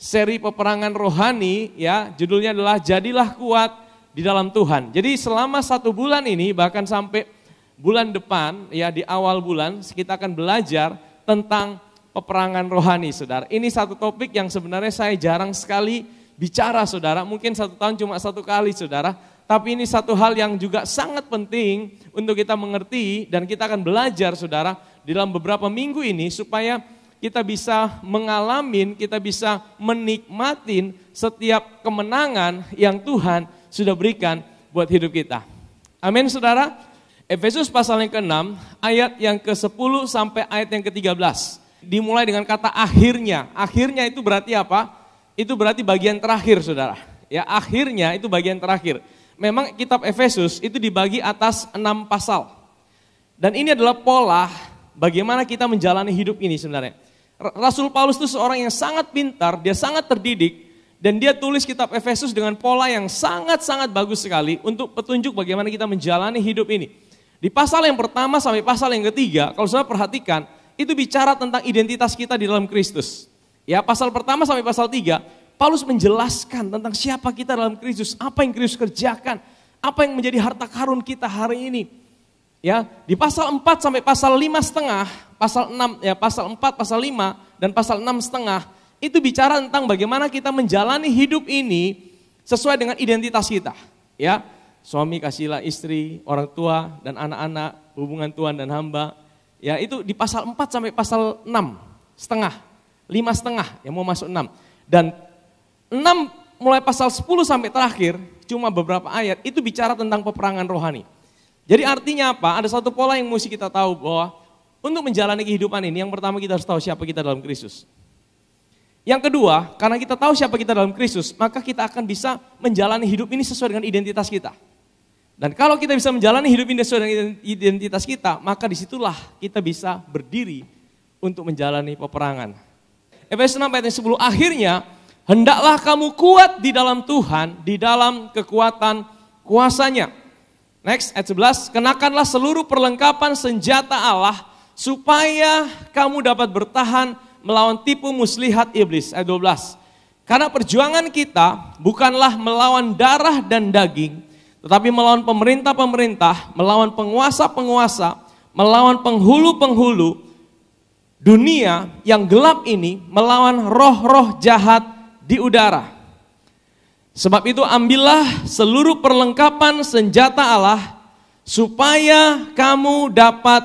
seri peperangan rohani, ya, judulnya adalah Jadilah Kuat di Dalam Tuhan. Jadi selama 1 bulan ini, bahkan sampai bulan depan, ya, di awal bulan kita akan belajar tentang peperangan rohani, saudara. Ini satu topik yang sebenarnya saya jarang sekali bicara, saudara. Mungkin 1 tahun cuma 1 kali, saudara. Tapi ini satu hal yang juga sangat penting untuk kita mengerti dan kita akan belajar, saudara, di dalam beberapa minggu ini supaya kita bisa mengalami, kita bisa menikmatin setiap kemenangan yang Tuhan sudah berikan buat hidup kita. Amin, saudara. Efesus pasal yang ke-6, ayat yang ke-10 sampai ayat yang ke-13. Dimulai dengan kata akhirnya. Akhirnya itu berarti apa? Itu berarti bagian terakhir, saudara. Ya, akhirnya itu bagian terakhir. Memang kitab Efesus itu dibagi atas 6 pasal. Dan ini adalah pola bagaimana kita menjalani hidup ini sebenarnya. Rasul Paulus itu seorang yang sangat pintar, dia sangat terdidik, dan dia tulis kitab Efesus dengan pola yang sangat-sangat bagus sekali untuk petunjuk bagaimana kita menjalani hidup ini. Di pasal yang pertama sampai pasal yang ketiga, kalau saudara perhatikan, itu bicara tentang identitas kita di dalam Kristus. Ya, pasal pertama sampai pasal 3, Paulus menjelaskan tentang siapa kita dalam Kristus, apa yang Kristus kerjakan, apa yang menjadi harta karun kita hari ini. Ya, di pasal 4 sampai pasal 5,5, pasal 6 ya, pasal 4, pasal 5 dan pasal 6,5 itu bicara tentang bagaimana kita menjalani hidup ini sesuai dengan identitas kita. Ya, suami kasihlah istri, orang tua dan anak-anak, hubungan Tuhan dan hamba. Ya, itu di pasal 4 sampai pasal 6,5, 5,5 yang mau masuk 6. Dan 6 mulai pasal 10 sampai terakhir cuma beberapa ayat itu bicara tentang peperangan rohani. Jadi artinya apa? Ada satu pola yang mesti kita tahu bahwa untuk menjalani kehidupan ini, yang pertama kita harus tahu siapa kita dalam Kristus. Yang kedua, karena kita tahu siapa kita dalam Kristus, maka kita akan bisa menjalani hidup ini sesuai dengan identitas kita. Dan kalau kita bisa menjalani hidup ini sesuai dengan identitas kita, maka disitulah kita bisa berdiri untuk menjalani peperangan. Efesus 6 ayat 10, akhirnya hendaklah kamu kuat di dalam Tuhan, di dalam kekuatan kuasa-Nya. Next, ayat 11, kenakanlah seluruh perlengkapan senjata Allah supaya kamu dapat bertahan melawan tipu muslihat iblis. Ayat 12, karena perjuangan kita bukanlah melawan darah dan daging, tetapi melawan pemerintah-pemerintah, melawan penguasa-penguasa, melawan penghulu-penghulu dunia yang gelap ini, melawan roh-roh jahat di udara. Sebab itu ambillah seluruh perlengkapan senjata Allah supaya kamu dapat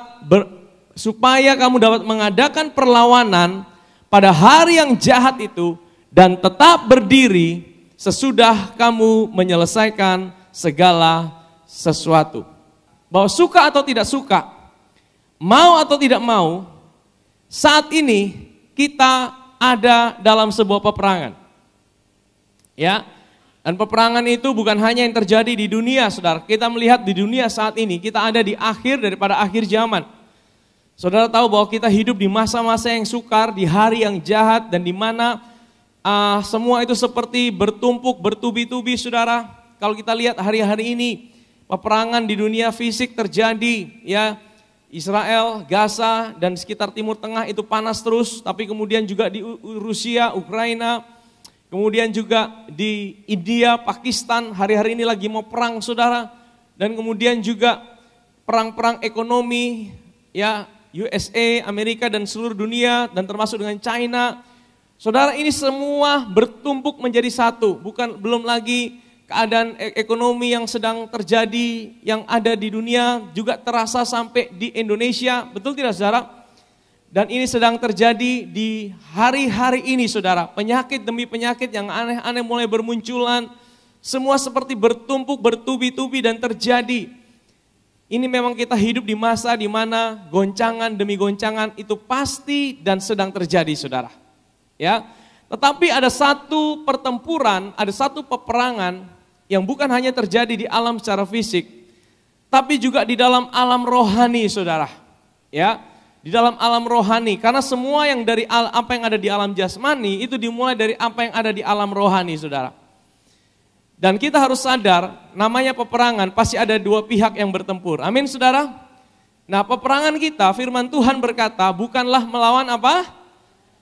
mengadakan perlawanan pada hari yang jahat itu dan tetap berdiri sesudah kamu menyelesaikan segala sesuatu. Bahwa suka atau tidak suka, mau atau tidak mau, saat ini kita ada dalam sebuah peperangan. Ya. Dan peperangan itu bukan hanya yang terjadi di dunia, saudara. Kita melihat di dunia saat ini, kita ada di akhir daripada akhir zaman. Saudara tahu bahwa kita hidup di masa-masa yang sukar, di hari yang jahat, dan di mana semua itu seperti bertumpuk, bertubi-tubi, saudara. Kalau kita lihat hari-hari ini, peperangan di dunia fisik terjadi, ya, Israel, Gaza, dan sekitar Timur Tengah itu panas terus, tapi kemudian juga di Rusia, Ukraina, kemudian juga di India, Pakistan, hari-hari ini lagi mau perang, saudara. Dan kemudian juga perang-perang ekonomi, ya, USA, Amerika dan seluruh dunia, dan termasuk dengan China. Saudara, ini semua bertumpuk menjadi satu, belum lagi keadaan ekonomi yang sedang terjadi, yang ada di dunia, juga terasa sampai di Indonesia, betul tidak, saudara? Dan ini sedang terjadi di hari-hari ini, saudara. Penyakit demi penyakit yang aneh-aneh mulai bermunculan. Semua seperti bertumpuk, bertubi-tubi dan terjadi. Ini memang kita hidup di masa di mana goncangan demi goncangan itu pasti dan sedang terjadi, saudara. Ya, tetapi ada satu pertempuran, ada satu peperangan yang bukan hanya terjadi di alam secara fisik, tapi juga di dalam alam rohani, saudara. Ya. Di dalam alam rohani, karena semua yang dari apa yang ada di alam jasmani itu dimulai dari apa yang ada di alam rohani, saudara. Dan kita harus sadar, namanya peperangan pasti ada dua pihak yang bertempur. Amin, saudara. Nah, peperangan kita, firman Tuhan berkata, bukanlah melawan apa?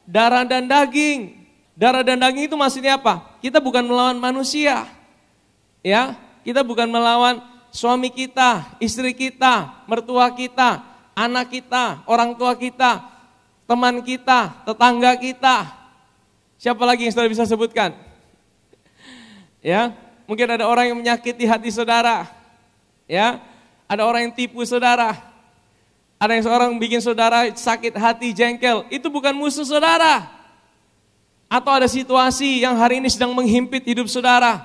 Darah dan daging. Darah dan daging itu maksudnya apa? Kita bukan melawan manusia. Ya, kita bukan melawan suami kita, istri kita, mertua kita, anak kita, orang tua kita, teman kita, tetangga kita. Siapa lagi yang saudara bisa sebutkan? Ya, mungkin ada orang yang menyakiti hati saudara. Ya, ada orang yang tipu saudara. Ada yang seorang bikin saudara sakit hati, jengkel. Itu bukan musuh saudara. Atau ada situasi yang hari ini sedang menghimpit hidup saudara.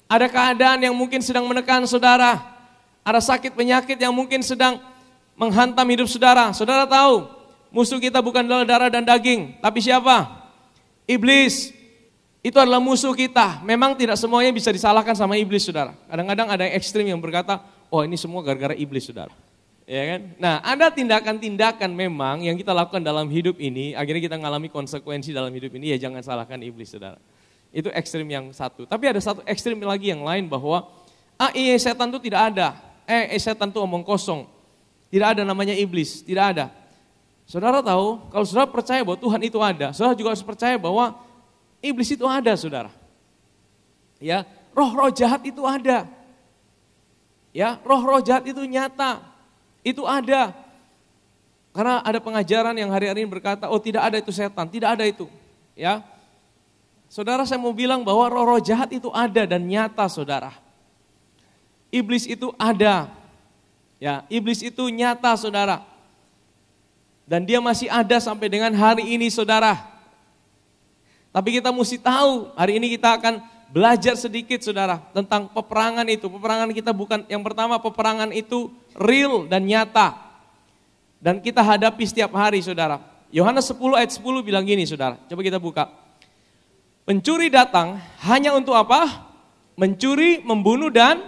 Ada keadaan yang mungkin sedang menekan saudara. Ada sakit penyakit yang mungkin sedang menghantam hidup saudara. Saudara tahu, musuh kita bukan adalah darah dan daging. Tapi siapa? Iblis. Itu adalah musuh kita. Memang tidak semuanya bisa disalahkan sama iblis, saudara. Kadang-kadang ada yang ekstrim yang berkata, oh ini semua gara-gara iblis, saudara. Ya kan? Nah, ada tindakan-tindakan memang yang kita lakukan dalam hidup ini, akhirnya kita mengalami konsekuensi dalam hidup ini, ya jangan salahkan iblis, saudara. Itu ekstrim yang satu. Tapi ada satu ekstrim lagi yang lain bahwa, iya setan itu tidak ada. Setan itu omong kosong. Tidak ada namanya iblis, tidak ada. Saudara tahu, kalau saudara percaya bahwa Tuhan itu ada, saudara juga harus percaya bahwa iblis itu ada, saudara. Ya, roh-roh jahat itu ada. Ya, roh-roh jahat itu nyata. Itu ada. Karena ada pengajaran yang hari-hari ini berkata, oh tidak ada itu setan, tidak ada itu. Ya. Saudara, saya mau bilang bahwa roh-roh jahat itu ada dan nyata, saudara. Iblis itu ada. Ya, iblis itu nyata, saudara. Dan dia masih ada sampai dengan hari ini, saudara. Tapi kita mesti tahu, hari ini kita akan belajar sedikit, saudara, tentang peperangan itu. Peperangan kita bukan, yang pertama peperangan itu real dan nyata. Dan kita hadapi setiap hari, saudara. Yohanes 10 ayat 10 bilang gini, saudara. Coba kita buka. Pencuri datang hanya untuk apa? Mencuri, membunuh, dan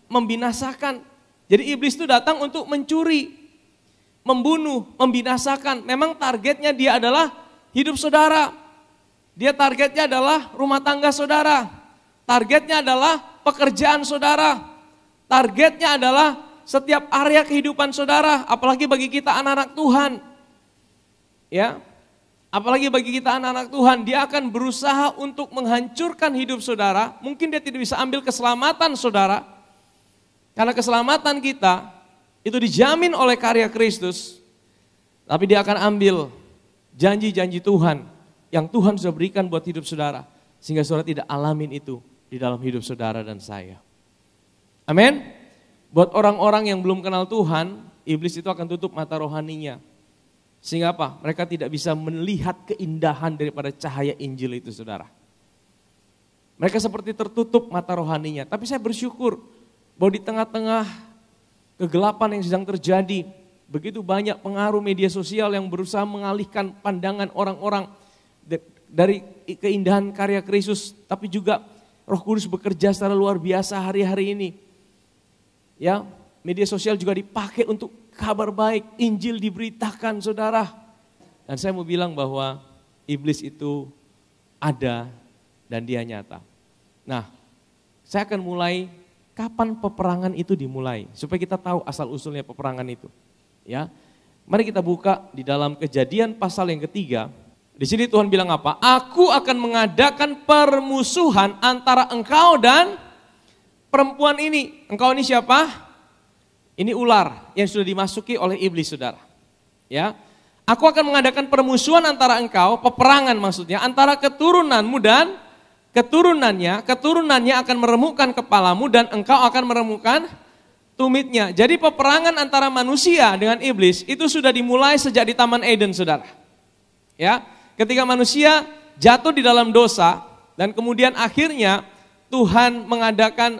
membinasakan. Jadi iblis itu datang untuk mencuri, membunuh, membinasakan. Memang targetnya dia adalah hidup saudara. Dia targetnya adalah rumah tangga saudara. Targetnya adalah pekerjaan saudara. Targetnya adalah setiap area kehidupan saudara. Apalagi bagi kita anak-anak Tuhan. Ya, apalagi bagi kita anak-anak Tuhan. Dia akan berusaha untuk menghancurkan hidup saudara. Mungkin dia tidak bisa ambil keselamatan saudara. Karena keselamatan kita itu dijamin oleh karya Kristus. Tapi dia akan ambil janji-janji Tuhan yang Tuhan sudah berikan buat hidup saudara. Sehingga saudara tidak alamin itu di dalam hidup saudara dan saya. Amin. Buat orang-orang yang belum kenal Tuhan, iblis itu akan tutup mata rohaninya. Sehingga apa? Mereka tidak bisa melihat keindahan daripada cahaya Injil itu, saudara. Mereka seperti tertutup mata rohaninya. Tapi saya bersyukur bahwa di tengah-tengah kegelapan yang sedang terjadi, begitu banyak pengaruh media sosial yang berusaha mengalihkan pandangan orang-orang dari keindahan karya Kristus, tapi juga Roh Kudus bekerja secara luar biasa hari-hari ini. Ya, media sosial juga dipakai untuk kabar baik, Injil diberitakan, saudara. Dan saya mau bilang bahwa iblis itu ada dan dia nyata. Nah, saya akan mulai kapan peperangan itu dimulai, supaya kita tahu asal-usulnya peperangan itu. Ya, mari kita buka di dalam Kejadian pasal yang ketiga. Di sini Tuhan bilang apa? Aku akan mengadakan permusuhan antara engkau dan perempuan ini. Engkau ini siapa? Ini ular yang sudah dimasuki oleh iblis, saudara. Ya, aku akan mengadakan permusuhan antara engkau, peperangan maksudnya, antara keturunanmu dan keturunannya. Keturunannya akan meremukkan kepalamu dan engkau akan meremukkan tumitnya. Jadi peperangan antara manusia dengan iblis itu sudah dimulai sejak di Taman Eden, saudara. Ya. Ketika manusia jatuh di dalam dosa dan kemudian akhirnya Tuhan mengadakan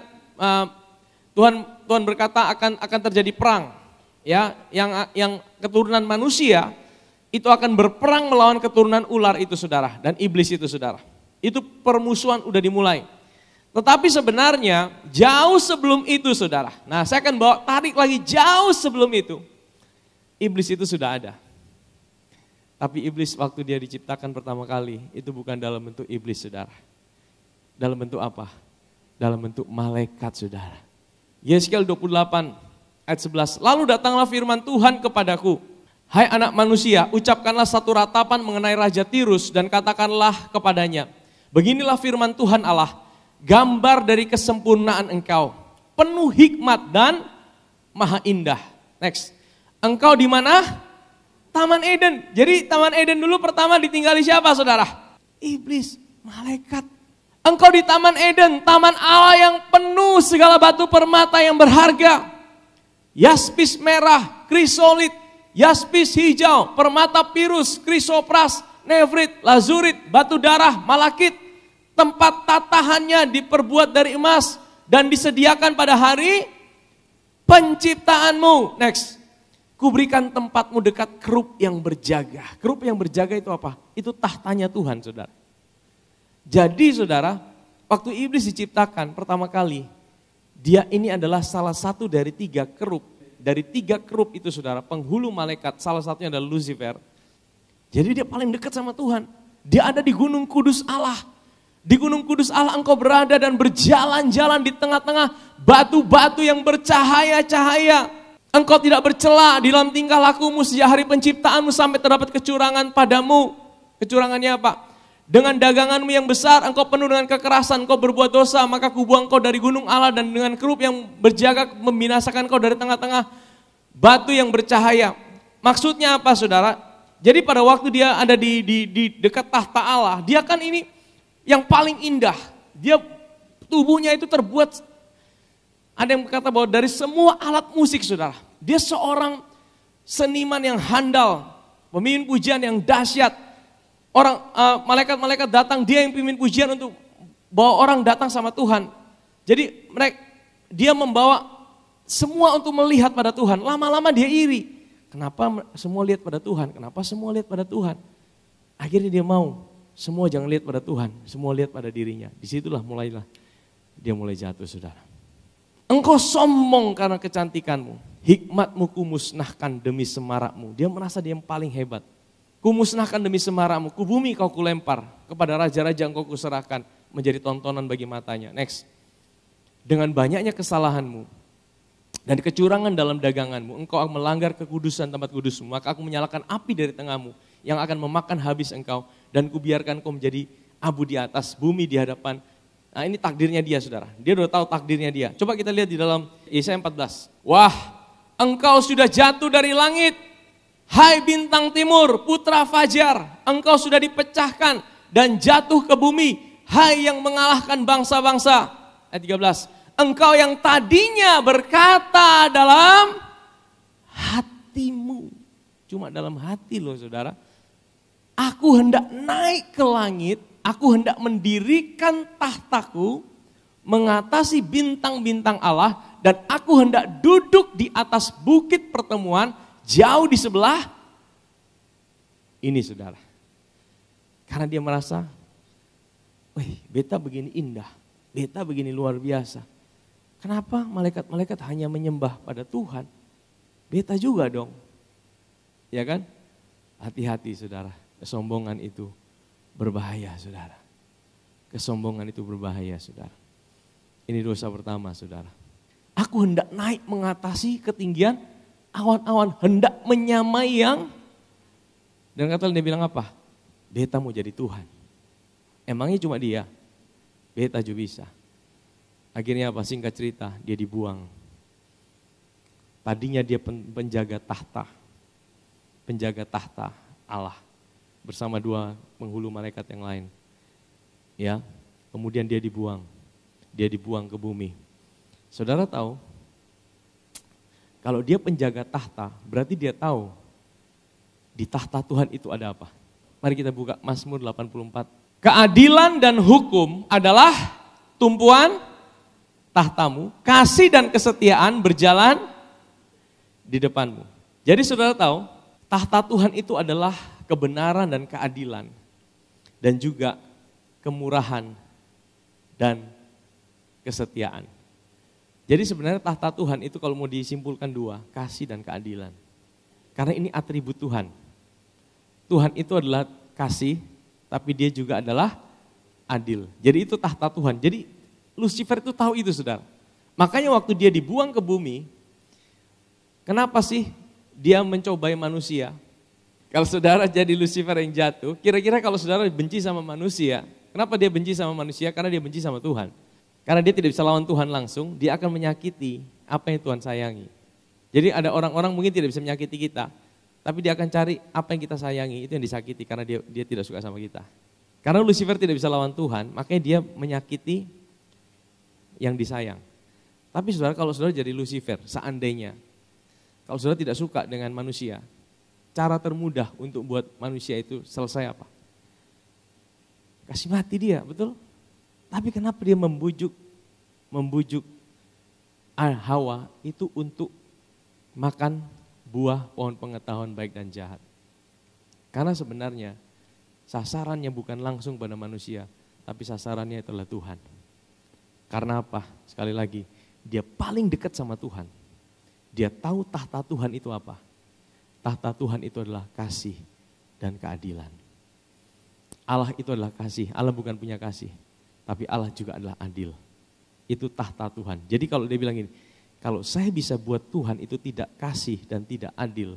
Tuhan berkata akan terjadi perang, ya, yang keturunan manusia itu akan berperang melawan keturunan ular itu, saudara, dan iblis itu, saudara. Itu permusuhan udah dimulai. Tetapi sebenarnya jauh sebelum itu, saudara. Nah, saya akan tarik lagi jauh sebelum itu. Iblis itu sudah ada. Tapi iblis waktu dia diciptakan pertama kali, itu bukan dalam bentuk iblis, saudara. Dalam bentuk apa? Dalam bentuk malaikat, saudara. Yeskiel 28 ayat 11. Lalu datanglah firman Tuhan kepadaku. Hai anak manusia, ucapkanlah satu ratapan mengenai Raja Tirus dan katakanlah kepadanya, beginilah firman Tuhan Allah, gambar dari kesempurnaan engkau, penuh hikmat dan maha indah. Next, engkau di mana? Taman Eden. Jadi Taman Eden dulu pertama ditinggali siapa saudara? Iblis, malaikat. Engkau di Taman Eden, taman Allah yang penuh segala batu permata yang berharga. Yaspis merah, krisolit, yaspis hijau, permata pirus, krisopras, nevrit, lazurit, batu darah, malakit. Tempat tatahannya diperbuat dari emas dan disediakan pada hari penciptaanmu. Next, kuberikan tempatmu dekat kerub yang berjaga. Kerub yang berjaga itu apa? Itu tahtanya Tuhan, saudara. Jadi saudara, waktu iblis diciptakan pertama kali, dia ini adalah salah satu dari 3 kerub. Dari 3 kerub itu saudara, penghulu malaikat, salah satunya adalah Lucifer. Jadi dia paling dekat sama Tuhan. Dia ada di Gunung Kudus Allah. Di Gunung Kudus Allah engkau berada dan berjalan-jalan di tengah-tengah batu-batu yang bercahaya-cahaya. Engkau tidak bercela di dalam tingkah lakumu sejak hari penciptaanmu sampai terdapat kecurangan padamu. Kecurangannya apa? Dengan daganganmu yang besar engkau penuh dengan kekerasan, engkau berbuat dosa, maka kubuang engkau dari gunung Allah dan dengan kerub yang berjaga membinasakan engkau dari tengah-tengah batu yang bercahaya. Maksudnya apa saudara? Jadi pada waktu dia ada di dekat tahta Allah, dia kan ini yang paling indah. Dia tubuhnya itu terbuat, ada yang berkata bahwa dari semua alat musik saudara. Dia seorang seniman yang handal, pemimpin pujian yang dahsyat. Orang malaikat-malaikat datang, dia yang pimpin pujian untuk bawa orang datang sama Tuhan. Jadi dia membawa semua untuk melihat pada Tuhan. Lama-lama dia iri. Kenapa semua lihat pada Tuhan? Kenapa semua lihat pada Tuhan? Akhirnya dia mau semua jangan lihat pada Tuhan, semua lihat pada dirinya. Disitulah dia mulai jatuh saudara. Engkau sombong karena kecantikanmu, hikmatmu kumusnahkan demi semarakmu. Dia merasa dia yang paling hebat. Kumusnahkan demi semarakmu, ku bumi kau kulempar, kepada raja-raja engkau kuserahkan, menjadi tontonan bagi matanya. Next, dengan banyaknya kesalahanmu dan kecurangan dalam daganganmu, engkau akan melanggar kekudusan tempat kudusmu, maka aku menyalakan api dari tengahmu, yang akan memakan habis engkau, dan kubiarkan kau menjadi abu di atas bumi di hadapan. Nah ini takdirnya dia saudara, dia udah tahu takdirnya dia. Coba kita lihat di dalam Yesaya 14. Wah, engkau sudah jatuh dari langit, hai bintang timur, putra fajar, engkau sudah dipecahkan dan jatuh ke bumi, hai yang mengalahkan bangsa-bangsa. Ayat 13, engkau yang tadinya berkata dalam hatimu, cuma dalam hati loh saudara, aku hendak naik ke langit, aku hendak mendirikan tahtaku, mengatasi bintang-bintang Allah, dan aku hendak duduk di atas bukit pertemuan, jauh di sebelah ini saudara. Karena dia merasa, wih beta begini indah, beta begini luar biasa. Kenapa malaikat-malaikat hanya menyembah pada Tuhan? Beta juga dong. Ya kan? Hati-hati saudara. Kesombongan itu berbahaya saudara. Kesombongan itu berbahaya saudara. Ini dosa pertama saudara. Aku hendak naik mengatasi ketinggian awan-awan. Hendak menyamai yang. Dan kata dia bilang apa? Beta mau jadi Tuhan. Emangnya cuma dia? Beta juga bisa. Akhirnya apa? Singkat cerita dia dibuang. Tadinya dia penjaga tahta. Penjaga tahta Allah. Bersama 2 penghulu malaikat yang lain. Ya, kemudian dia dibuang. Dia dibuang ke bumi. Saudara tahu, kalau dia penjaga tahta, berarti dia tahu di tahta Tuhan itu ada apa. Mari kita buka Mazmur 84. Keadilan dan hukum adalah tumpuan tahtamu, kasih dan kesetiaan berjalan di depanmu. Jadi saudara tahu, tahta Tuhan itu adalah kebenaran dan keadilan, dan juga kemurahan dan kesetiaan. Jadi sebenarnya tahta Tuhan itu kalau mau disimpulkan 2, kasih dan keadilan. Karena ini atribut Tuhan. Tuhan itu adalah kasih, tapi dia juga adalah adil. Jadi itu tahta Tuhan. Jadi Lucifer itu tahu itu saudara. Makanya waktu dia dibuang ke bumi, kenapa sih dia mencobai manusia. Kalau saudara jadi Lucifer yang jatuh, kira-kira kalau saudara benci sama manusia, kenapa dia benci sama manusia? Karena dia benci sama Tuhan. Karena dia tidak bisa lawan Tuhan langsung, dia akan menyakiti apa yang Tuhan sayangi. Jadi ada orang-orang mungkin tidak bisa menyakiti kita, tapi dia akan cari apa yang kita sayangi, itu yang disakiti karena dia tidak suka sama kita. Karena Lucifer tidak bisa lawan Tuhan, makanya dia menyakiti yang disayang. Tapi saudara, kalau saudara jadi Lucifer, seandainya, kalau saudara tidak suka dengan manusia, cara termudah untuk buat manusia itu selesai apa? Kasih mati dia, betul? Tapi kenapa dia membujuk Hawa itu untuk makan buah pohon pengetahuan baik dan jahat? Karena sebenarnya sasarannya bukan langsung pada manusia, tapi sasarannya adalah Tuhan. Karena apa? Sekali lagi, dia paling dekat sama Tuhan. Dia tahu tahta Tuhan itu apa. Tahta Tuhan itu adalah kasih dan keadilan. Allah itu adalah kasih. Allah bukan punya kasih, tapi Allah juga adalah adil. Itu tahta Tuhan. Jadi kalau dia bilang ini, kalau saya bisa buat Tuhan itu tidak kasih dan tidak adil,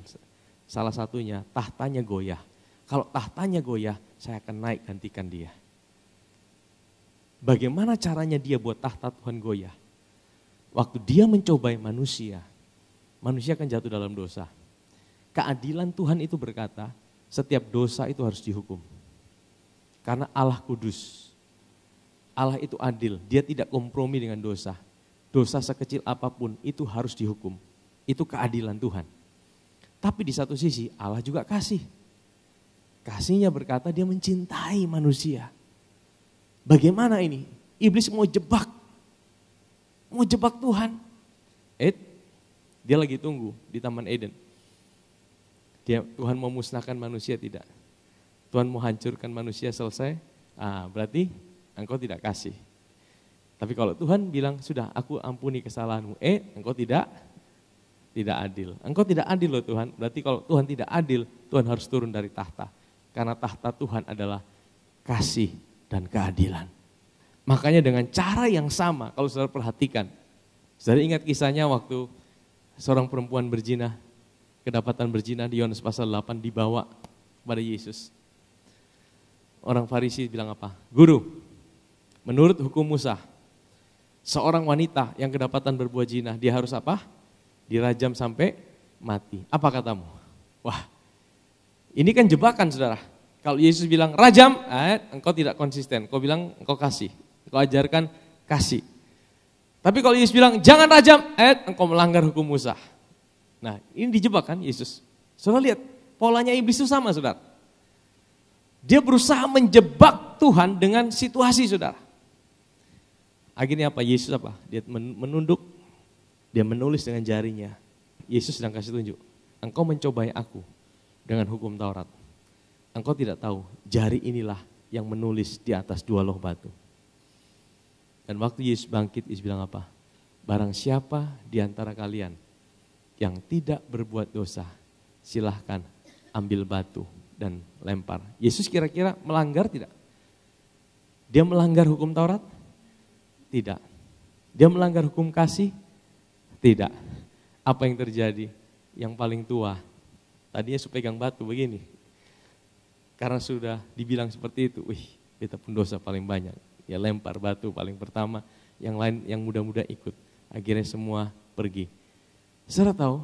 salah satunya tahtanya goyah. Kalau tahtanya goyah, saya akan naik gantikan dia. Bagaimana caranya dia buat tahta Tuhan goyah? Waktu dia mencobai manusia, manusia akan jatuh dalam dosa. Keadilan Tuhan itu berkata, setiap dosa itu harus dihukum. Karena Allah kudus. Allah itu adil, dia tidak kompromi dengan dosa. Dosa sekecil apapun itu harus dihukum. Itu keadilan Tuhan. Tapi di satu sisi Allah juga kasih. Kasihnya berkata dia mencintai manusia. Bagaimana ini? Iblis mau jebak Tuhan. Dia lagi tunggu di Taman Eden. Tuhan mau musnahkan manusia tidak? Tuhan mau hancurkan manusia selesai? Berarti engkau tidak kasih. Tapi kalau Tuhan bilang, sudah aku ampuni kesalahanmu. Engkau tidak adil. Engkau tidak adil loh Tuhan. Berarti kalau Tuhan tidak adil, Tuhan harus turun dari tahta. Karena tahta Tuhan adalah kasih dan keadilan. Makanya dengan cara yang sama, kalau saudara perhatikan. Saudara ingat kisahnya waktu seorang perempuan berzina, kedapatan berzina di Yohanes pasal 8 dibawa kepada Yesus. Orang Farisi bilang apa? Guru, menurut hukum Musa, seorang wanita yang kedapatan berbuat zina, dia harus apa? Dirajam sampai mati. Apa katamu? Wah, ini kan jebakan saudara. Kalau Yesus bilang rajam, engkau tidak konsisten. Kau bilang engkau kasih, engkau ajarkan kasih. Tapi kalau Yesus bilang jangan rajam, engkau melanggar hukum Musa. Nah ini dijebak kan Yesus. Saudara lihat, polanya iblis itu sama saudara. Dia berusaha menjebak Tuhan dengan situasi saudara. Akhirnya apa? Yesus apa? Dia menunduk, dia menulis dengan jarinya. Yesus sedang kasih tunjuk. Engkau mencobai aku dengan hukum Taurat. Engkau tidak tahu, jari inilah yang menulis di atas 2 loh batu. Dan waktu Yesus bangkit, Yesus bilang apa? Barang siapa di antara kalian yang tidak berbuat dosa, silahkan ambil batu dan lempar. Yesus kira-kira melanggar tidak? Dia melanggar hukum Taurat? Tidak. Dia melanggar hukum kasih? Tidak. Apa yang terjadi? Yang paling tua, tadinya pegang batu begini. Karena sudah dibilang seperti itu, kita pun dosa paling banyak. Ya lempar batu paling pertama, yang lain yang muda-muda ikut. Akhirnya semua pergi. Saudara tahu,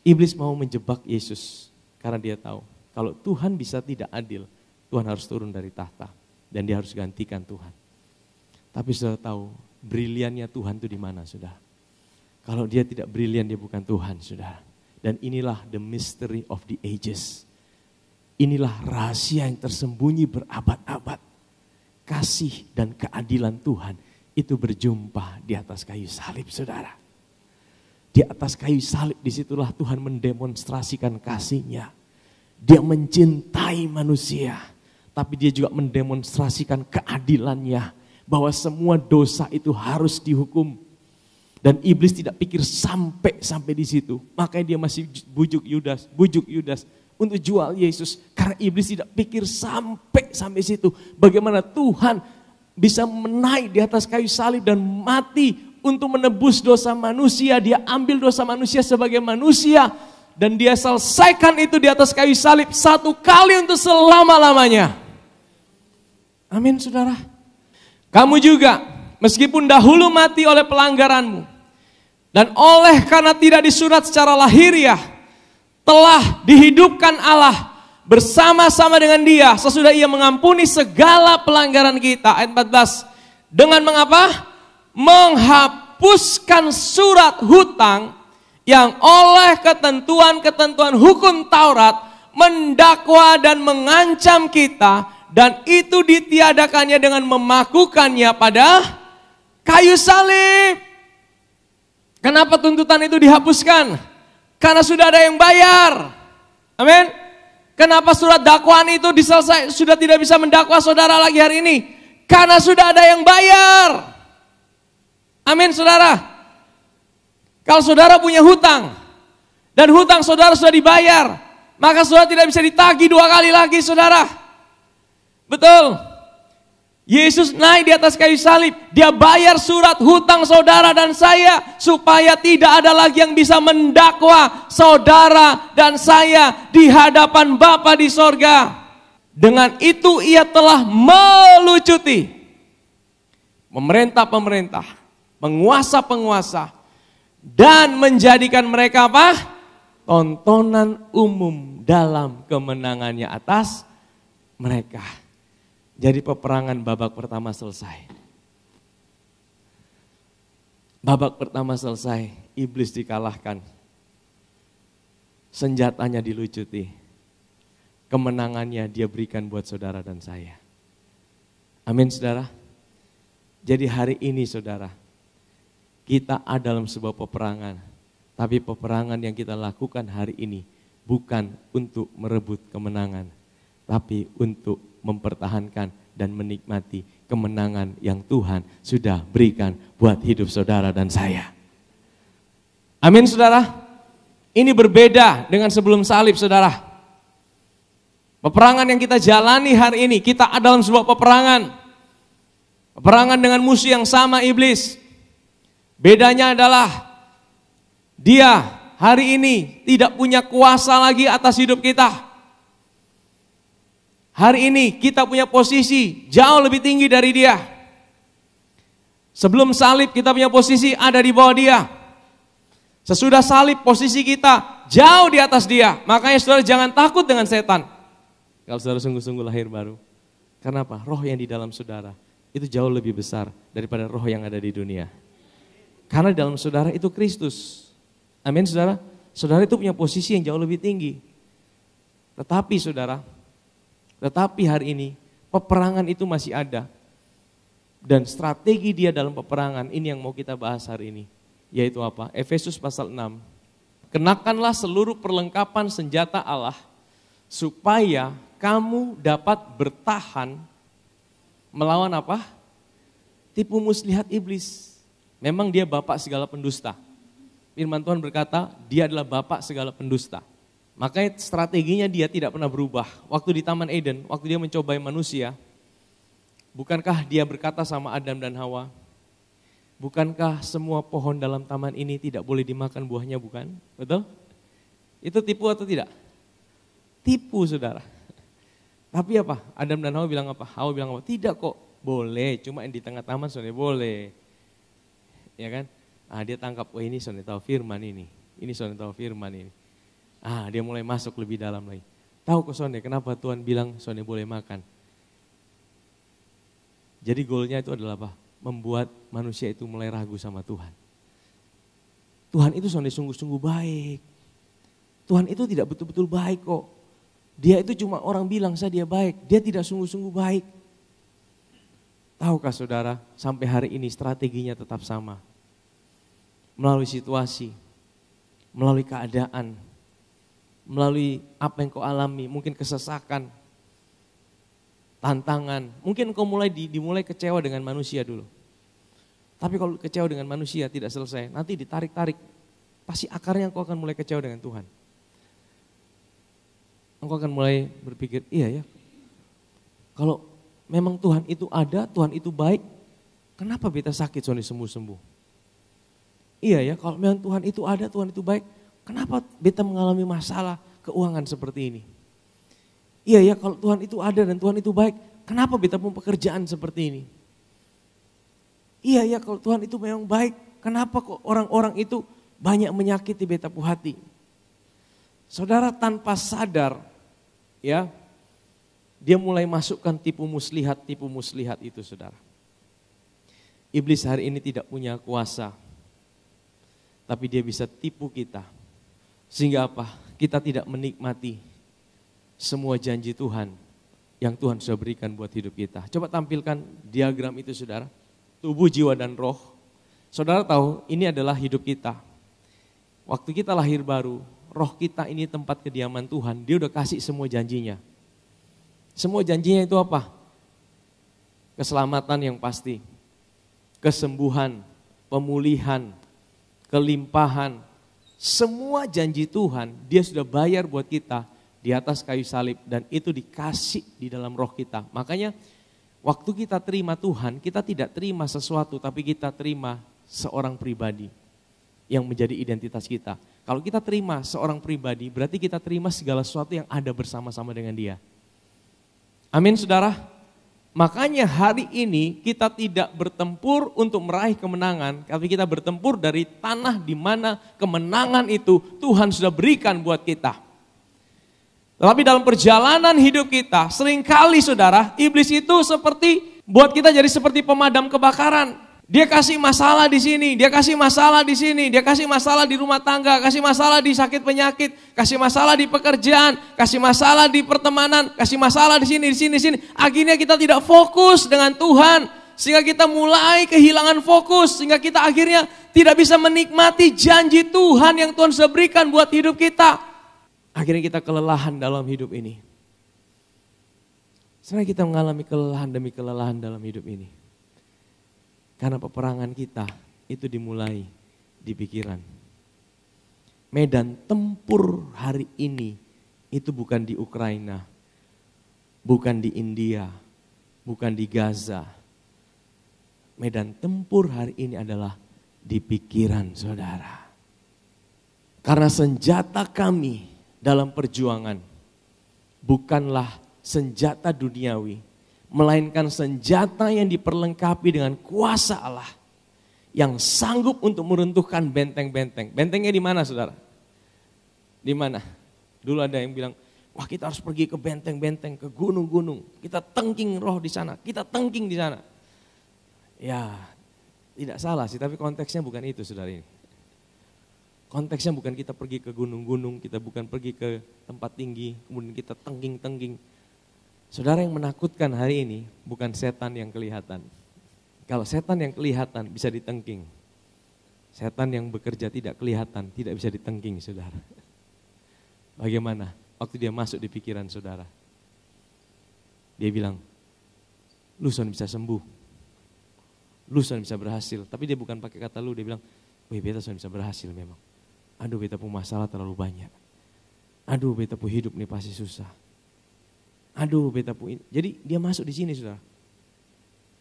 iblis mau menjebak Yesus. Karena dia tahu, kalau Tuhan bisa tidak adil, Tuhan harus turun dari tahta. Dan dia harus gantikan Tuhan. Tapi saudara tahu, briliannya Tuhan itu di mana saudara? Kalau dia tidak brilian, dia bukan Tuhan saudara. Dan inilah the mystery of the ages. Inilah rahasia yang tersembunyi berabad-abad. Kasih dan keadilan Tuhan itu berjumpa di atas kayu salib saudara. Di atas kayu salib disitulah Tuhan mendemonstrasikan kasih-Nya. Dia mencintai manusia, tapi dia juga mendemonstrasikan keadilannya. Bahwa semua dosa itu harus dihukum. Dan iblis tidak pikir sampai di situ. Makanya dia masih bujuk Yudas untuk jual Yesus. Karena iblis tidak pikir sampai situ. Bagaimana Tuhan bisa menaik di atas kayu salib dan mati untuk menebus dosa manusia. Dia ambil dosa manusia sebagai manusia. dan dia selesaikan itu di atas kayu salib satu kali untuk selama-lamanya. Amin saudara. Kamu juga meskipun dahulu mati oleh pelanggaranmu dan oleh karena tidak disurat secara lahiriah telah dihidupkan Allah bersama-sama dengan dia sesudah ia mengampuni segala pelanggaran kita. Ayat 14. Dengan mengapa? Menghapuskan surat hutang yang oleh ketentuan-ketentuan hukum Taurat mendakwa dan mengancam kita, dan itu ditiadakannya dengan memakukannya pada kayu salib. Kenapa tuntutan itu dihapuskan? Karena sudah ada yang bayar. Amin. Kenapa surat dakwaan itu diselesai, sudah tidak bisa mendakwa saudara lagi hari ini? Karena sudah ada yang bayar. Amin saudara. Kalau saudara punya hutang dan hutang saudara sudah dibayar, maka saudara tidak bisa ditagih 2 kali lagi saudara. Betul. Yesus naik di atas kayu salib, dia bayar surat hutang saudara dan saya supaya tidak ada lagi yang bisa mendakwa saudara dan saya di hadapan Bapa di sorga. Dengan itu ia telah melucuti pemerintah-pemerintah, penguasa-penguasa, dan menjadikan mereka apa? Tontonan umum dalam kemenangannya atas mereka. Jadi peperangan babak pertama selesai. Babak pertama selesai, iblis dikalahkan. Senjatanya dilucuti. Kemenangannya dia berikan buat saudara dan saya. Amin saudara. Jadi hari ini saudara, kita ada dalam sebuah peperangan. Tapi peperangan yang kita lakukan hari ini bukan untuk merebut kemenangan, tapi untuk mempertahankan dan menikmati kemenangan yang Tuhan sudah berikan buat hidup saudara dan saya. Amin saudara. Ini berbeda dengan sebelum salib saudara. Peperangan yang kita jalani hari ini, kita ada dalam sebuah peperangan. Peperangan dengan musuh yang sama, iblis. Bedanya adalah dia hari ini tidak punya kuasa lagi atas hidup kita. Hari ini kita punya posisi jauh lebih tinggi dari dia. Sebelum salib kita punya posisi ada di bawah dia. Sesudah salib posisi kita jauh di atas dia. Makanya saudara jangan takut dengan setan. Kalau saudara sungguh-sungguh lahir baru. Karena apa? Roh yang di dalam saudara itu jauh lebih besar daripada roh yang ada di dunia. Karena di dalam saudara itu Kristus. Amin saudara. Saudara itu punya posisi yang jauh lebih tinggi. Tetapi saudara, tetapi hari ini peperangan itu masih ada. Dan strategi dia dalam peperangan ini yang mau kita bahas hari ini. Yaitu apa? Efesus pasal 6. Kenakanlah seluruh perlengkapan senjata Allah supaya kamu dapat bertahan melawan apa? Tipu muslihat iblis. Memang dia bapak segala pendusta. Firman Tuhan berkata dia adalah bapak segala pendusta. Makanya strateginya dia tidak pernah berubah. Waktu di Taman Eden, waktu dia mencobai manusia, bukankah dia berkata sama Adam dan Hawa, bukankah semua pohon dalam taman ini tidak boleh dimakan buahnya, bukan? Betul? Itu tipu atau tidak? Tipu saudara. Tapi apa? Adam dan Hawa bilang apa? Hawa bilang apa? Tidak kok, boleh, cuma yang di tengah taman soalnya boleh. Ya kan? Dia tangkap, oh ini soalnya tahu firman ini soalnya tahu firman ini. Dia mulai masuk lebih dalam lagi. Tahu kok Sonde, kenapa Tuhan bilang Sonde boleh makan? Jadi goalnya itu adalah apa? Membuat manusia itu mulai ragu sama Tuhan. Tuhan itu Sonde sungguh-sungguh baik. Tuhan itu tidak betul-betul baik kok. Dia itu cuma orang bilang saya dia baik. Dia tidak sungguh-sungguh baik. Tahukah saudara, sampai hari ini strateginya tetap sama. Melalui situasi, melalui keadaan, melalui apa yang kau alami, mungkin kesesakan, tantangan. Mungkin kau dimulai kecewa dengan manusia dulu. Tapi kalau kecewa dengan manusia tidak selesai, nanti ditarik-tarik. Pasti akarnya kau akan mulai kecewa dengan Tuhan. Engkau akan mulai berpikir, iya ya, kalau memang Tuhan itu ada, Tuhan itu baik, kenapa beta sakit soalnya sembuh-sembuh? Iya ya, kalau memang Tuhan itu ada, Tuhan itu baik, kenapa beta mengalami masalah keuangan seperti ini? Iya ya, kalau Tuhan itu ada dan Tuhan itu baik, kenapa beta punya pekerjaan seperti ini? Iya ya, kalau Tuhan itu memang baik, kenapa kok orang-orang itu banyak menyakiti beta pu hati? Saudara, tanpa sadar ya, dia mulai masukkan tipu muslihat itu, saudara. Iblis hari ini tidak punya kuasa, tapi dia bisa tipu kita. Sehingga apa? Kita tidak menikmati semua janji Tuhan yang Tuhan sudah berikan buat hidup kita. Coba tampilkan diagram itu, saudara. Tubuh, jiwa, dan roh. Saudara tahu ini adalah hidup kita. Waktu kita lahir baru, roh kita ini tempat kediaman Tuhan. Dia udah kasih semua janjinya. Semua janjinya itu apa? Keselamatan yang pasti, kesembuhan, pemulihan, kelimpahan. Semua janji Tuhan dia sudah bayar buat kita di atas kayu salib dan itu dikasih di dalam roh kita. Makanya waktu kita terima Tuhan, kita tidak terima sesuatu tapi kita terima seorang pribadi yang menjadi identitas kita. Kalau kita terima seorang pribadi berarti kita terima segala sesuatu yang ada bersama-sama dengan dia. Amin, saudara. Makanya hari ini kita tidak bertempur untuk meraih kemenangan, tapi kita bertempur dari tanah di mana kemenangan itu Tuhan sudah berikan buat kita. Tetapi dalam perjalanan hidup kita, seringkali saudara, iblis itu seperti buat kita jadi seperti pemadam kebakaran. Dia kasih masalah di sini, dia kasih masalah di sini, dia kasih masalah di rumah tangga, kasih masalah di sakit penyakit, kasih masalah di pekerjaan, kasih masalah di pertemanan, kasih masalah di sini, di sini, di sini. Akhirnya kita tidak fokus dengan Tuhan, sehingga kita mulai kehilangan fokus, sehingga kita akhirnya tidak bisa menikmati janji Tuhan yang Tuhan sudah berikan buat hidup kita. Akhirnya kita kelelahan dalam hidup ini. Sebenarnya kita mengalami kelelahan demi kelelahan dalam hidup ini. Karena peperangan kita itu dimulai di pikiran. Medan tempur hari ini itu bukan di Ukraina, bukan di India, bukan di Gaza. Medan tempur hari ini adalah di pikiran saudara. Karena senjata kami dalam perjuangan bukanlah senjata duniawi, melainkan senjata yang diperlengkapi dengan kuasa Allah yang sanggup untuk meruntuhkan benteng-benteng. Bentengnya di mana, saudara? Di mana? Dulu ada yang bilang, wah kita harus pergi ke benteng-benteng, ke gunung-gunung. Kita tengking roh di sana, kita tengking di sana. Ya, tidak salah sih, tapi konteksnya bukan itu, saudara ini. Konteksnya bukan kita pergi ke gunung-gunung, kita bukan pergi ke tempat tinggi, kemudian kita tengking-tengking. Saudara, yang menakutkan hari ini bukan setan yang kelihatan. Kalau setan yang kelihatan bisa ditengking. Setan yang bekerja tidak kelihatan, tidak bisa ditengking, saudara. Bagaimana? Waktu dia masuk di pikiran saudara. Dia bilang, lu son bisa sembuh. Lu son bisa berhasil. Tapi dia bukan pakai kata lu, dia bilang, wih beta son bisa berhasil memang. Aduh beta punya masalah terlalu banyak. Aduh beta punya hidup nih pasti susah. Aduh beta punya. Jadi dia masuk di sini, saudara.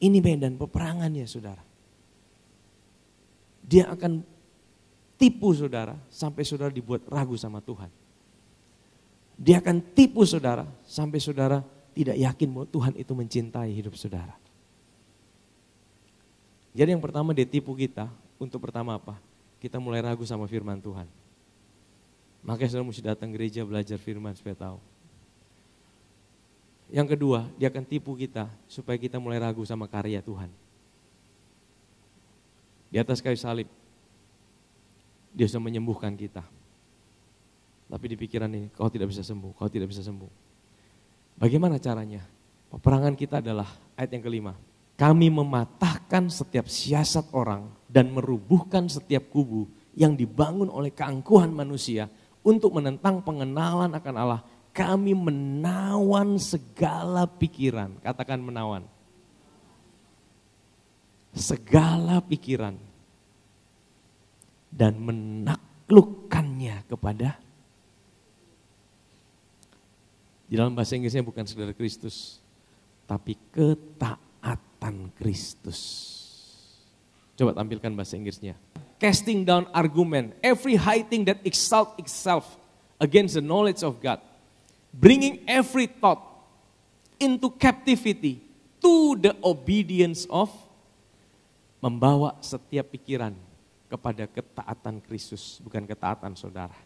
Ini medan peperangannya, saudara. Dia akan tipu saudara sampai saudara dibuat ragu sama Tuhan. Dia akan tipu saudara sampai saudara tidak yakin bahwa Tuhan itu mencintai hidup saudara. Jadi yang pertama dia tipu kita, untuk pertama apa? Kita mulai ragu sama firman Tuhan. Makanya saudara mesti datang gereja belajar firman supaya tahu. Yang kedua, dia akan tipu kita supaya kita mulai ragu sama karya Tuhan. Di atas kayu salib, dia sudah menyembuhkan kita. Tapi di pikiran ini, kau tidak bisa sembuh, kau tidak bisa sembuh. Bagaimana caranya? Peperangan kita adalah ayat yang kelima. Kami mematahkan setiap siasat orang dan merubuhkan setiap kubu yang dibangun oleh keangkuhan manusia untuk menentang pengenalan akan Allah. Kami menawan segala pikiran, katakan menawan. Segala pikiran dan menaklukkannya kepada, di dalam bahasa Inggrisnya bukan saudara Kristus, tapi ketaatan Kristus. Coba tampilkan bahasa Inggrisnya. Casting down argument, every high thing that exalt itself against the knowledge of God. Bringing every thought into captivity to the obedience of, membawa setiap pikiran kepada ketaatan Kristus, bukan ketaatan saudara.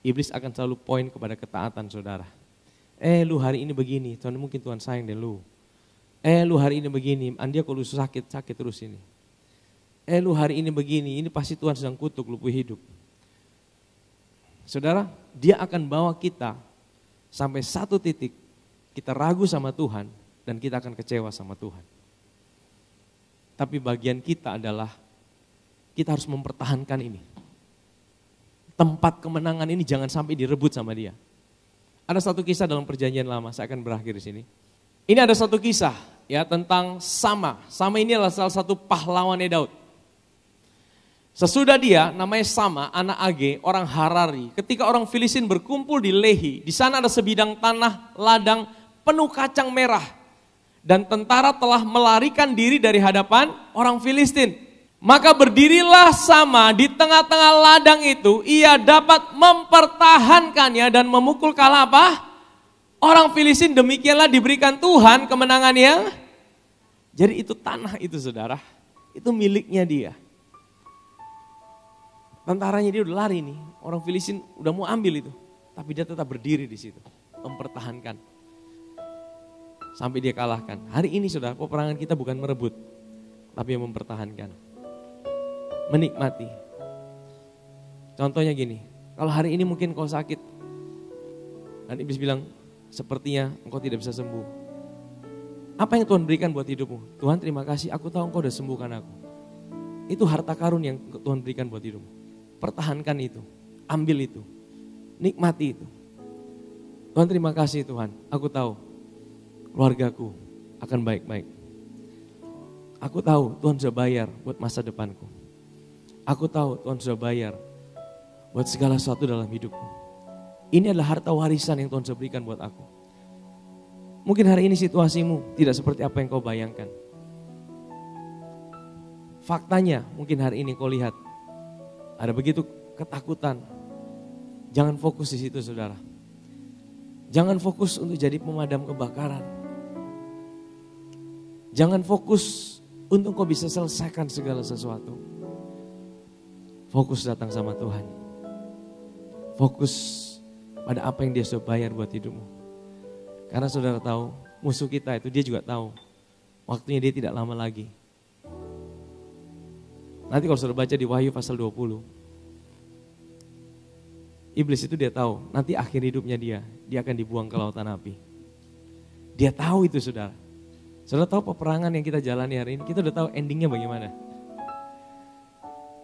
Iblis akan selalu poin kepada ketaatan saudara. Lu hari ini begini, Tuhan mungkin Tuhan sayang deh lu. Lu hari ini begini, Andia kalau lu sakit terus ini. Lu hari ini begini, ini pasti Tuhan sedang kutuk lu punya hidup. Saudara, dia akan bawa kita sampai satu titik, kita ragu sama Tuhan dan kita akan kecewa sama Tuhan. Tapi bagian kita adalah, kita harus mempertahankan ini. Tempat kemenangan ini jangan sampai direbut sama dia. Ada satu kisah dalam perjanjian lama, saya akan berakhir di sini. Ini ada satu kisah ya tentang Sama. Sama ini adalah salah satu pahlawannya Daud. Sesudah dia, namanya Sama, anak Age, orang Harari. Ketika orang Filistin berkumpul di Lehi, di sana ada sebidang tanah ladang penuh kacang merah. Dan tentara telah melarikan diri dari hadapan orang Filistin. Maka berdirilah Sama di tengah-tengah ladang itu, ia dapat mempertahankannya dan memukul kalah apa? Orang Filistin. Demikianlah diberikan Tuhan kemenangan yang, jadi itu tanah itu saudara, itu miliknya dia. Tentaranya dia udah lari nih, orang Filistin udah mau ambil itu, tapi dia tetap berdiri di situ, mempertahankan. Sampai dia kalahkan. Hari ini saudara, peperangan kita bukan merebut, tapi yang mempertahankan. Menikmati. Contohnya gini, kalau hari ini mungkin kau sakit, dan iblis bilang, sepertinya engkau tidak bisa sembuh. Apa yang Tuhan berikan buat hidupmu? Tuhan terima kasih, aku tahu engkau udah sembuhkan aku. Itu harta karun yang Tuhan berikan buat hidupmu. Pertahankan itu, ambil itu, nikmati itu. Tuhan terima kasih Tuhan, aku tahu keluargaku akan baik-baik. Aku tahu Tuhan sudah bayar buat masa depanku. Aku tahu Tuhan sudah bayar buat segala sesuatu dalam hidupku. Ini adalah harta warisan yang Tuhan sudah berikan buat aku. Mungkin hari ini situasimu tidak seperti apa yang kau bayangkan. Faktanya mungkin hari ini kau lihat ada begitu ketakutan. Jangan fokus di situ saudara. Jangan fokus untuk jadi pemadam kebakaran. Jangan fokus untuk kau bisa selesaikan segala sesuatu. Fokus datang sama Tuhan. Fokus pada apa yang dia sudah bayar buat hidupmu. Karena saudara tahu, musuh kita itu dia juga tahu. Waktunya dia tidak lama lagi. Nanti kalau saudara baca di Wahyu pasal 20. Iblis itu dia tahu, nanti akhir hidupnya dia akan dibuang ke lautan api. Dia tahu itu saudara. Saudara tahu peperangan yang kita jalani hari ini, kita udah tahu endingnya bagaimana.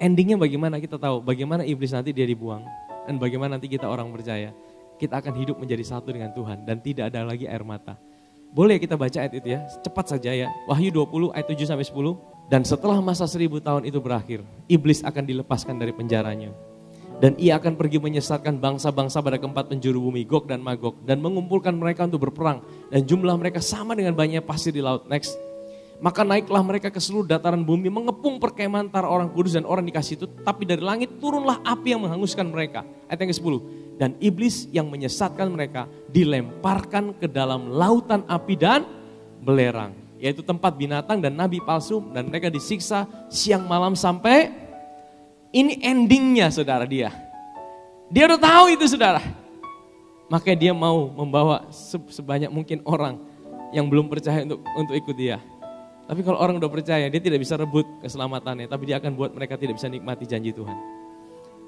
Endingnya bagaimana kita tahu, bagaimana iblis nanti dia dibuang. Dan bagaimana nanti kita orang percaya, kita akan hidup menjadi satu dengan Tuhan dan tidak ada lagi air mata. Boleh kita baca ayat itu ya, cepat saja ya. Wahyu 20 ayat 7-10. Dan setelah masa 1000 tahun itu berakhir, iblis akan dilepaskan dari penjaranya. Dan ia akan pergi menyesatkan bangsa-bangsa pada keempat penjuru bumi, Gog dan Magog. Dan mengumpulkan mereka untuk berperang. Dan jumlah mereka sama dengan banyak pasir di laut. Next. Maka naiklah mereka ke seluruh dataran bumi, mengepung perkemahan antara orang kudus dan orang dikasih itu. Tapi dari langit turunlah api yang menghanguskan mereka. Ayat yang ke-10. Dan iblis yang menyesatkan mereka dilemparkan ke dalam lautan api dan belerang. Yaitu tempat binatang dan nabi palsu, dan mereka disiksa siang malam sampai ini endingnya saudara dia. Dia udah tahu itu saudara. Makanya dia mau membawa sebanyak mungkin orang yang belum percaya untuk ikut dia. Tapi kalau orang udah percaya, dia tidak bisa rebut keselamatannya, tapi dia akan buat mereka tidak bisa nikmati janji Tuhan.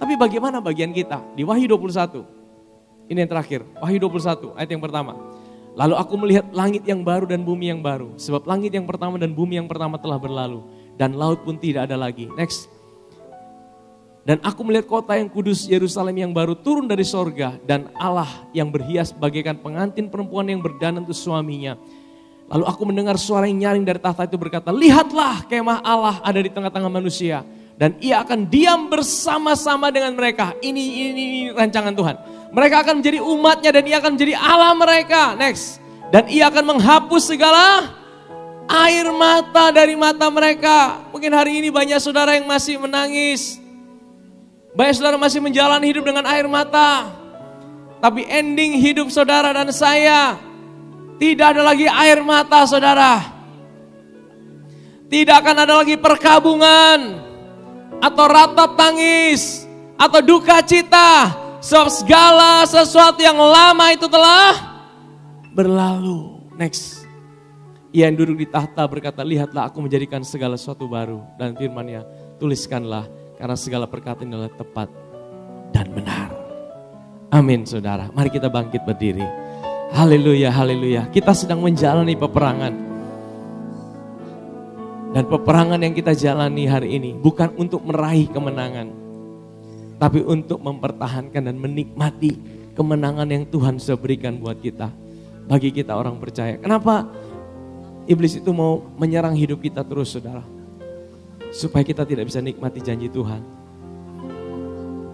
Tapi bagaimana bagian kita? Di Wahyu 21, ini yang terakhir, Wahyu 21 ayat yang pertama. Lalu aku melihat langit yang baru dan bumi yang baru. Sebab langit yang pertama dan bumi yang pertama telah berlalu. Dan laut pun tidak ada lagi. Next. Dan aku melihat kota yang kudus Yerusalem yang baru turun dari sorga. Dan Allah yang berhias bagaikan pengantin perempuan yang berdandan untuk suaminya. Lalu aku mendengar suara yang nyaring dari tahta itu berkata, lihatlah kemah Allah ada di tengah-tengah manusia. Dan ia akan diam bersama-sama dengan mereka. Ini rancangan Tuhan. Mereka akan menjadi umatnya dan ia akan menjadi Allah mereka. Next. Dan ia akan menghapus segala Air mata dari mata mereka. Mungkin hari ini banyak saudara yang masih menangis. Banyak saudara masih menjalani hidup dengan air mata. Tapi ending hidup saudara dan saya tidak ada lagi air mata saudara. Tidak akan ada lagi perkabungan atau ratap tangis atau duka cita. Sebab segala sesuatu yang lama itu telah berlalu. Next. Ia yang duduk di tahta berkata, lihatlah aku menjadikan segala sesuatu baru. Dan firman-Nya, tuliskanlah karena segala perkataan adalah tepat dan benar. Amin saudara. Mari kita bangkit berdiri. Haleluya, haleluya. Kita sedang menjalani peperangan. Dan peperangan yang kita jalani hari ini bukan untuk meraih kemenangan. Tapi untuk mempertahankan dan menikmati kemenangan yang Tuhan sudah berikan buat kita. Bagi kita orang percaya. Kenapa iblis itu mau menyerang hidup kita terus saudara? Supaya kita tidak bisa nikmati janji Tuhan.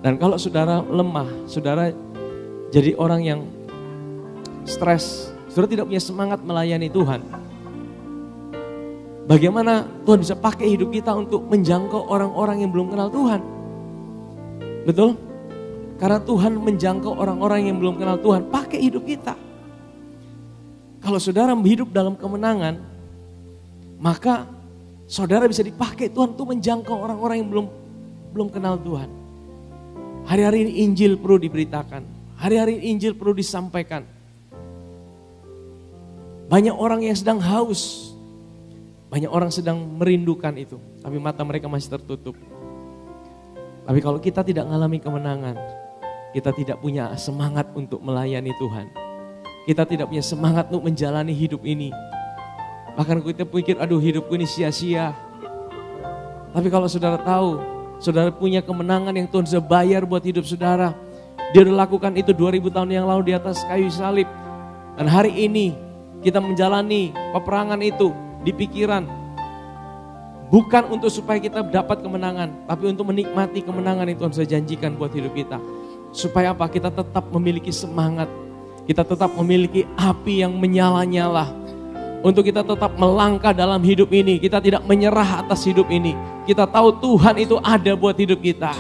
Dan kalau saudara lemah, saudara jadi orang yang stres, saudara tidak punya semangat melayani Tuhan. Bagaimana Tuhan bisa pakai hidup kita untuk menjangkau orang-orang yang belum kenal Tuhan? Betul? Karena Tuhan menjangkau orang-orang yang belum kenal Tuhan, pakai hidup kita. Kalau saudara hidup dalam kemenangan, maka saudara bisa dipakai Tuhan untuk menjangkau orang-orang yang belum kenal Tuhan. Hari-hari ini Injil perlu diberitakan. Hari-hari ini Injil perlu disampaikan. Banyak orang yang sedang haus. Banyak orang sedang merindukan itu. Tapi mata mereka masih tertutup. Tapi kalau kita tidak mengalami kemenangan, kita tidak punya semangat untuk melayani Tuhan. Kita tidak punya semangat untuk menjalani hidup ini. Bahkan kita pikir, aduh hidupku ini sia-sia. Tapi kalau saudara tahu, saudara punya kemenangan yang Tuhan sudah bayar buat hidup saudara. Dia sudah lakukan itu 2000 tahun yang lalu di atas kayu salib. Dan hari ini kita menjalani peperangan itu di pikiran. Bukan untuk supaya kita dapat kemenangan, tapi untuk menikmati kemenangan yang Tuhan sudah janjikan buat hidup kita. Supaya apa? Kita tetap memiliki semangat. Kita tetap memiliki api yang menyala-nyala. Untuk kita tetap melangkah dalam hidup ini. Kita tidak menyerah atas hidup ini. Kita tahu Tuhan itu ada buat hidup kita.